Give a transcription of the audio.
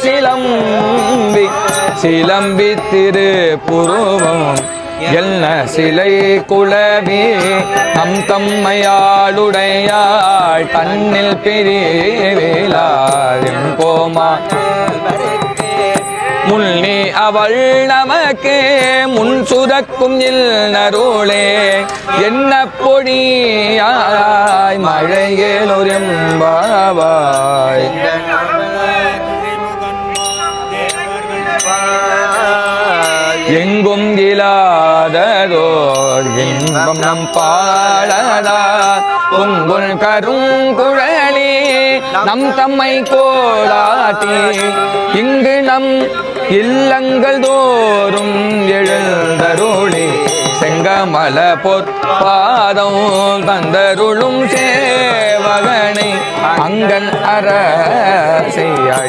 சிலம்பி சிலம்பி திரு புருவம் என்ன சிலை குளவி நம் தம்மையாளுடையாள் தன்னில் பிரிவேலாரின் கோமா முன்னி அவள் நமக்கே முன் சுரக்கும் நருளே என்ன பொழியாய் மழையேலொரும்பாவாய் எங்கும் இலாததோர் இன்பம் நம் பாடதா பொங்குள் கருங்குழலி நம் தம்மை கோலாட்டி இங்கு நம் இல்லங்கள் தோறும் எழுந்தருளி செங்கமல பொற்பாதம் தந்தருளும் சேவகனை அங்கன் அரசையாடி